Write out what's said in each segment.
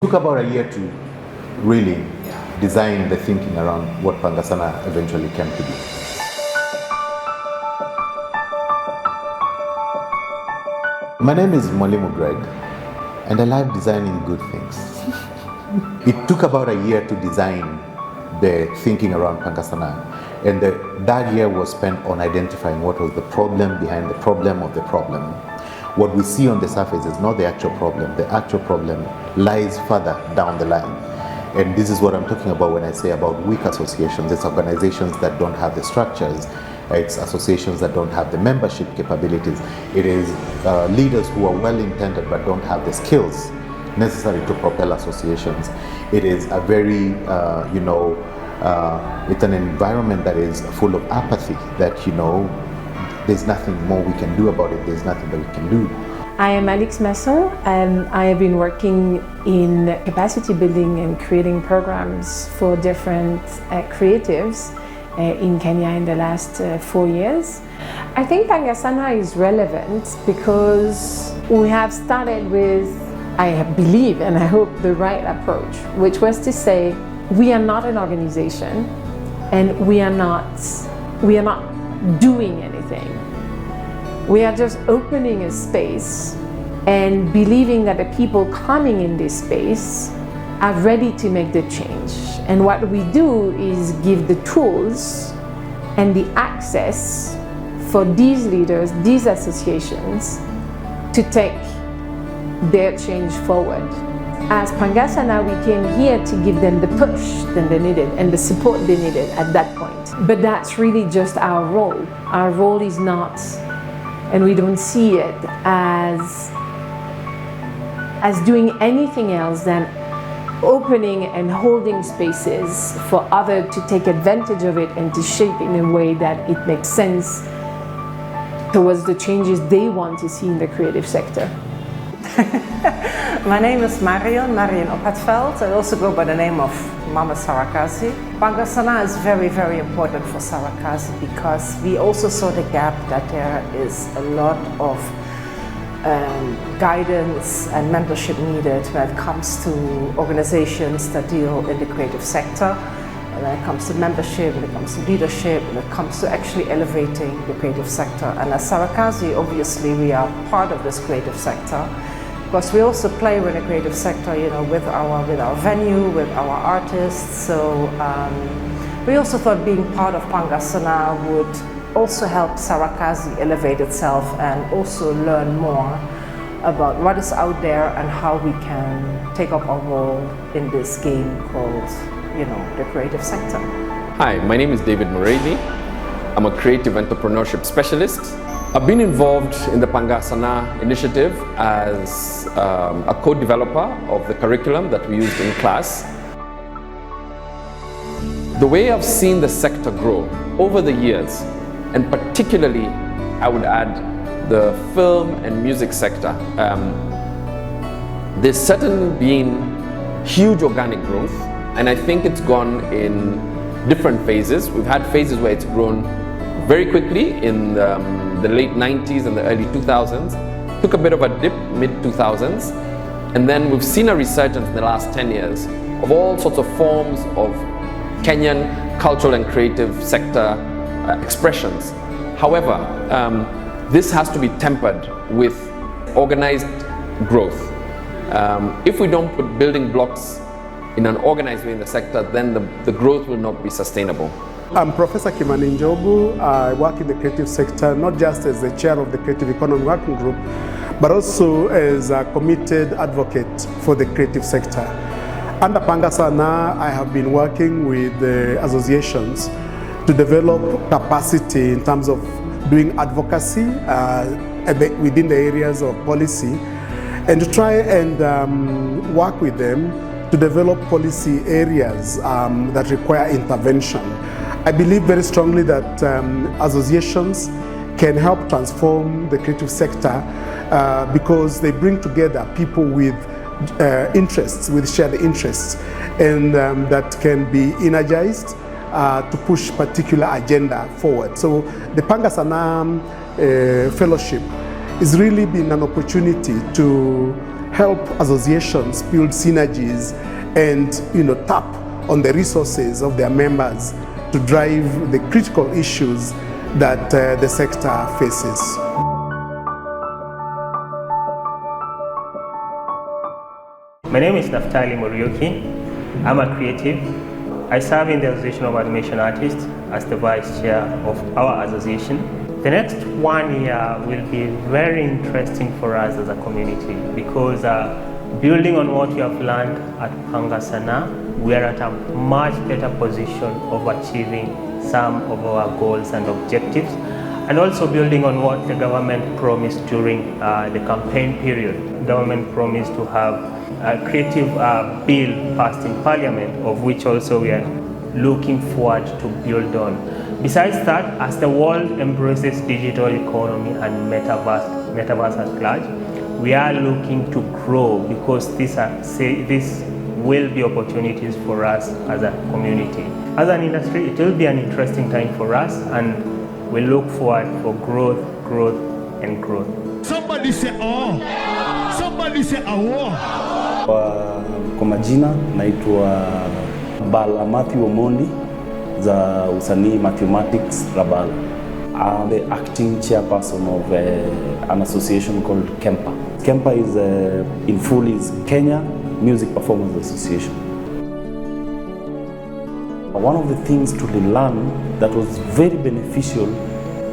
Took about a year to really design the thinking around what Pangasana eventually came to be. My name is Mwalimu Greg, and I like designing good things. It took about a year to design the thinking around Pangasana, and that year was spent on identifying what was the problem behind the problem of the problem. What we see on the surface is not the actual problem. The actual problem lies further down the line. And this is what I'm talking about when I say about weak associations. It's organizations that don't have the structures. It's associations that don't have the membership capabilities. It is leaders who are well-intended but don't have the skills necessary to propel associations. It is a very, it's an environment that is full of apathy that, there's nothing more we can do about it. There's nothing that we can do. I am Alix Masson, and I have been working in capacity building and creating programs for different creatives in Kenya in the last 4 years. I think Pangasana is relevant because we have started with, I believe and I hope, the right approach, which was to say we are not an organization and we are not doing anything. We are just opening a space and believing that the people coming in this space are ready to make the change. And what we do is give the tools and the access for these leaders, these associations, to take their change forward. As Pangasana, we came here to give them the push that they needed and the support they needed at that point. But that's really just our role. Our role is not, and we don't see it as doing anything else than opening and holding spaces for others to take advantage of it and to shape in a way that it makes sense towards the changes they want to see in the creative sector. My name is Marion Oppatveld. I also go by the name of Mama Sarakazi. Pangasana is very, very important for Sarakazi because we also saw the gap that there is a lot of guidance and mentorship needed when it comes to organizations that deal in the creative sector, when it comes to membership, when it comes to leadership, when it comes to actually elevating the creative sector. And as Sarakazi, obviously we are part of this creative sector, because we also play with the creative sector, with our venue, with our artists. So we also thought being part of Pangasana would also help Sarakazi elevate itself and also learn more about what is out there and how we can take up our role in this game called, the creative sector. Hi, my name is David Muredi. I'm a creative entrepreneurship specialist. I've been involved in the Pangasana initiative as a co-developer of the curriculum that we used in class. The way I've seen the sector grow over the years, and particularly I would add the film and music sector, there's certainly been huge organic growth, and I think it's gone in different phases. We've had phases where it's grown very quickly in the late 90s and the early 2000s, took a bit of a dip mid-2000s, and then we've seen a resurgence in the last 10 years of all sorts of forms of Kenyan cultural and creative sector expressions. However, this has to be tempered with organized growth. If we don't put building blocks in an organized way in the sector, then the growth will not be sustainable. I'm Professor Kimani Njogu. I work in the creative sector, not just as the chair of the Creative Economy Working Group, but also as a committed advocate for the creative sector. Under Pangasana, I have been working with the associations to develop capacity in terms of doing advocacy within the areas of policy, and to try and work with them to develop policy areas that require intervention. I believe very strongly that associations can help transform the creative sector because they bring together people with interests, with shared interests, and that can be energized to push particular agenda forward. So the Pangasana Fellowship has really been an opportunity to help associations build synergies and tap on the resources of their members to drive the critical issues that the sector faces. My name is Naftali Morioki. I'm a creative. I serve in the Association of Animation Artists as the Vice Chair of our association. The next 1 year will be very interesting for us as a community because building on what we have learned at Panga Sana, we are at a much better position of achieving some of our goals and objectives, and also building on what the government promised during the campaign period. The government promised to have a creative bill passed in Parliament, of which also we are looking forward to build on. Besides that, as the world embraces digital economy and metaverse at large, we are looking to grow because this will be opportunities for us as a community. As an industry, it will be an interesting time for us, and we look forward for growth, and growth. Somebody say oh. Somebody say oh. Kwa majina naitwa Bala Matthew Omondi za usanii mathematics Rabala. I'm the acting chairperson of an association called KEMPA. KEMPA is in full is Kenya Music Performance Association. One of the things to learn that was very beneficial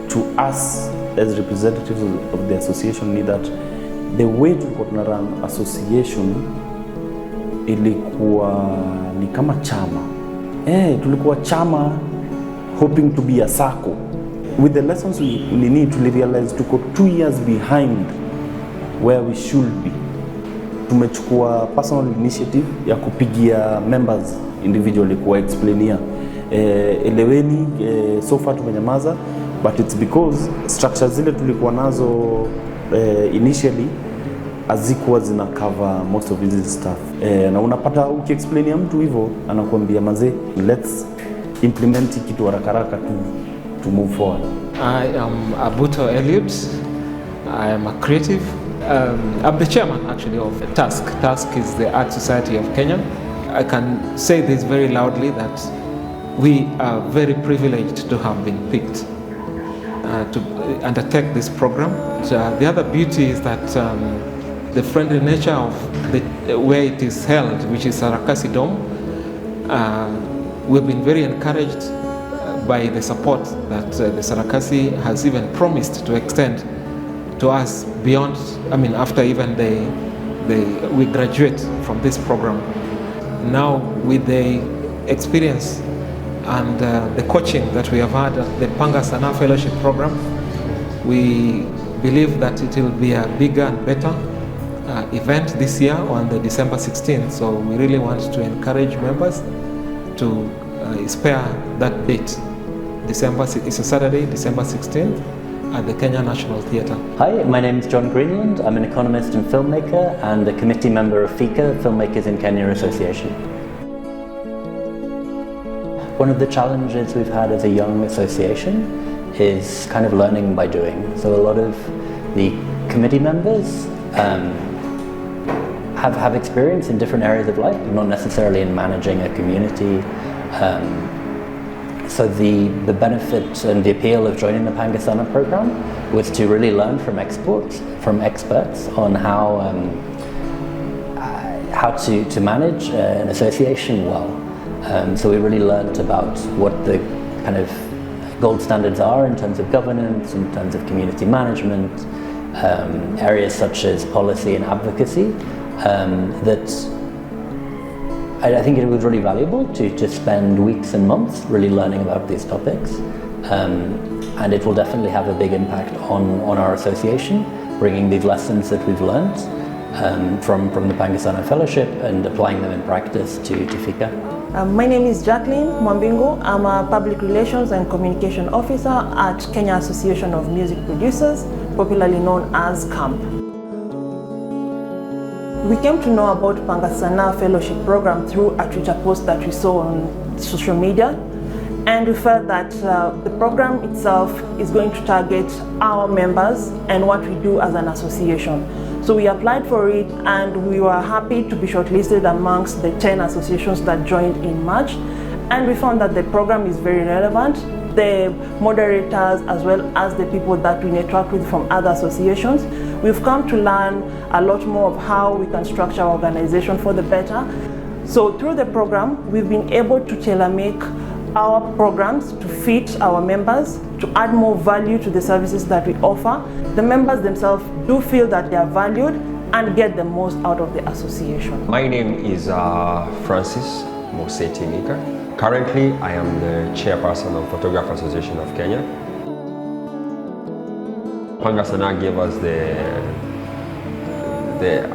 to us as representatives of the association is that the way tulikuwa tuna run association ilikuwa ni kama chama. Tulikuwa chama hoping to be a circle. With the lessons we need to realize to go 2 years behind where we should be. Tumechukua personal initiative ya kupigia members individually kuwa explainia eleweni so far tumenyamaza, but it's because structures zile tulikuwa nazo initially hazikuwa zina cover most of this stuff. Na unapata ukiexplainia mtu hivyo anakuambia mazee, let's implement kitu haraka to move forward. I am Abuto Eliud. I am a creative. I'm the chairman actually of TASC. TASC is the Art Society of Kenya. I can say this very loudly that we are very privileged to have been picked to undertake this program. The other beauty is that the friendly nature of where it is held, which is Sarakasi Dome, we've been very encouraged by the support that the Sarakasi has even promised to extend to us beyond, after even we graduate from this program. Now with the experience and the coaching that we have had at the Panga Sana Fellowship Program, we believe that it will be a bigger and better event this year on the December 16th. So we really want to encourage members to spare that date. It's a Saturday, December 16th at the Kenya National Theatre. Hi, my name is John Greenland. I'm an economist and filmmaker and a committee member of FICA, Filmmakers in Kenya Association. One of the challenges we've had as a young association is kind of learning by doing. So a lot of the committee members have experience in different areas of life, not necessarily in managing a community. So the benefit and the appeal of joining the Panga Sana program was to really learn from experts on how to manage an association well. So we really learned about what the kind of gold standards are in terms of governance, in terms of community management, areas such as policy and advocacy, that I think it was really valuable to spend weeks and months really learning about these topics, and it will definitely have a big impact on our association, bringing these lessons that we've learned from the Panga Sana Fellowship and applying them in practice to FICA. My name is Jacqueline Mwambingu. I'm a Public Relations and Communication Officer at Kenya Association of Music Producers, popularly known as CAMP. We came to know about Panga Sana Fellowship Program through a Twitter post that we saw on social media, and we felt that the program itself is going to target our members and what we do as an association. So we applied for it and we were happy to be shortlisted amongst the 10 associations that joined in March. And we found that the program is very relevant. The moderators as well as the people that we interact with from other associations, we've come to learn a lot more of how we can structure our organization for the better. So through the program, we've been able to tailor-make our programs to fit our members, to add more value to the services that we offer. The members themselves do feel that they are valued and get the most out of the association. My name is Francis Moseti Mika. Currently, I am the chairperson of Photographer Association of Kenya. Panga Sana gave us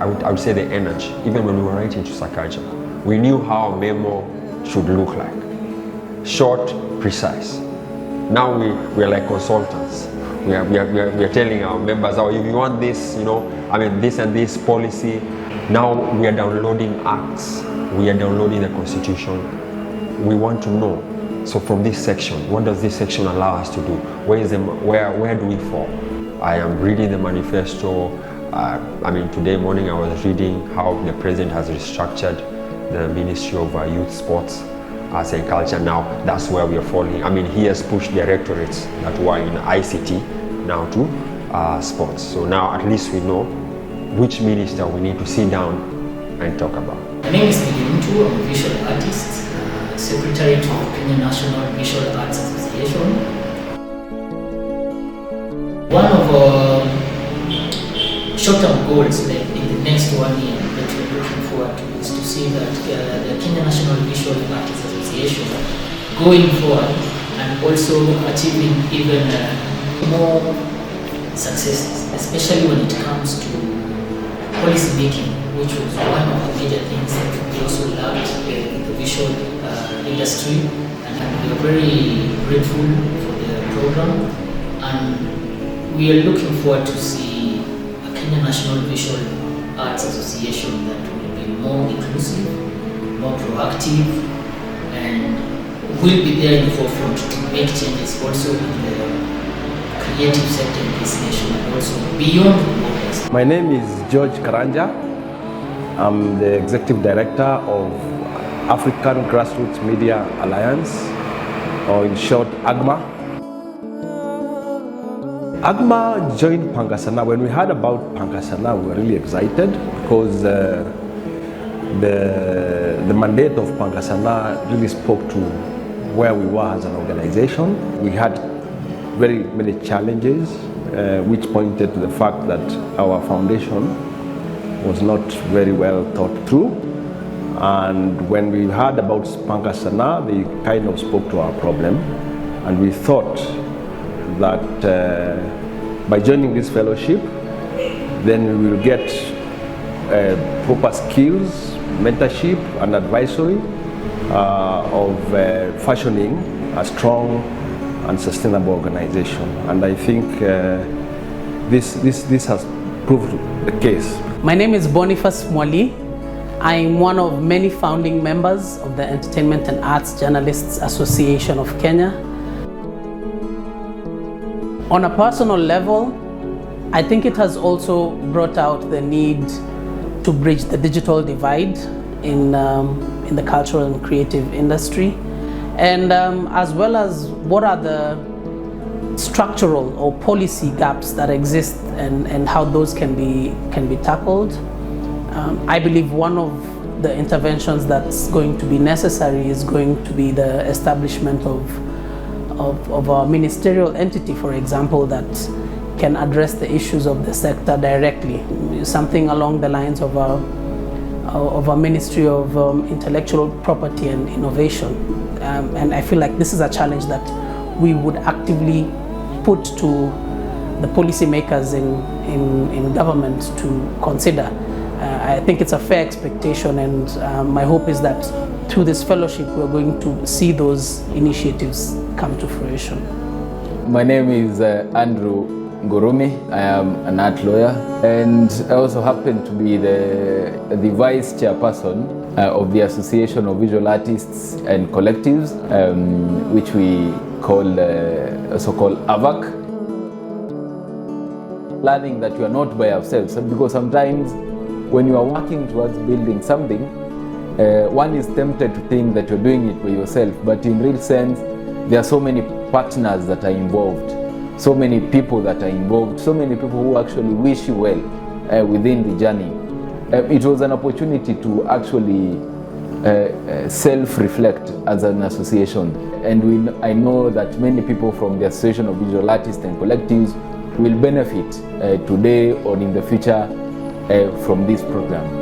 I would say the energy. Even when we were writing to Sakaja, we knew how a memo should look like. Short, precise. Now we are like consultants. We are telling our members, oh, if you want this, this and this policy. Now we are downloading acts. We are downloading the constitution. We want to know. So from this section, what does this section allow us to do? Where do we fall? I am reading the manifesto. Today morning I was reading how the president has restructured the Ministry of Youth, Sports, Arts and Culture. Now that's where we are falling. He has pushed directorates that were in ICT now to sports. So now at least we know which minister we need to sit down and talk about. My name is Kijimutu. I'm a visual artist, secretary to the Kenya National Visual Arts Association. One of our short-term goals, like in the next 1 year, that we're looking forward to, is to see that the Kenya National Visual Arts Association going forward and also achieving even more successes, especially when it comes to policy making, which was one of the major things that we also lacked in the visual industry. And we are very grateful for the program, and we are looking forward to see a Kenya National Visual Arts Association that will be more inclusive, more proactive, and will be there in the forefront to make changes also in the creative sector in this nation and also beyond the borders. My name is George Karanja. I'm the Executive Director of African Grassroots Media Alliance, or in short, AGMA. AGMA joined Panga Sana. When we heard about Panga Sana, we were really excited because the mandate of Panga Sana really spoke to where we were as an organization. We had very many challenges, which pointed to the fact that our foundation was not very well thought through. And when we heard about Panga Sana, they kind of spoke to our problem, and we thought that by joining this fellowship, then we will get proper skills, mentorship and advisory of fashioning a strong and sustainable organization. And I think this has proved the case. My name is Boniface Mwali. I'm one of many founding members of the Entertainment and Arts Journalists Association of Kenya. On a personal level, I think it has also brought out the need to bridge the digital divide in the cultural and creative industry, and as well as what are the structural or policy gaps that exist and how those can be tackled. I believe one of the interventions that's going to be necessary is going to be the establishment of a ministerial entity, for example, that can address the issues of the sector directly. Something along the lines of a Ministry of Intellectual Property and Innovation. And I feel like this is a challenge that we would actively put to the policymakers in government to consider. I think it's a fair expectation, and my hope is that through this fellowship we're going to see those initiatives come to fruition. My name is Andrew Ngurumi. I am an art lawyer, and I also happen to be the vice chairperson of the Association of Visual Artists and Collectives, which we call also called AVAC. learning that you are not by ourselves. Because sometimes when you are working towards building something, one is tempted to think that you're doing it by yourself, but in real sense, there are so many partners that are involved, so many people that are involved, so many people who actually wish you well within the journey. It was an opportunity to actually self-reflect as an association, and I know that many people from the Association of Visual Artists and Collectives will benefit today or in the future from this program.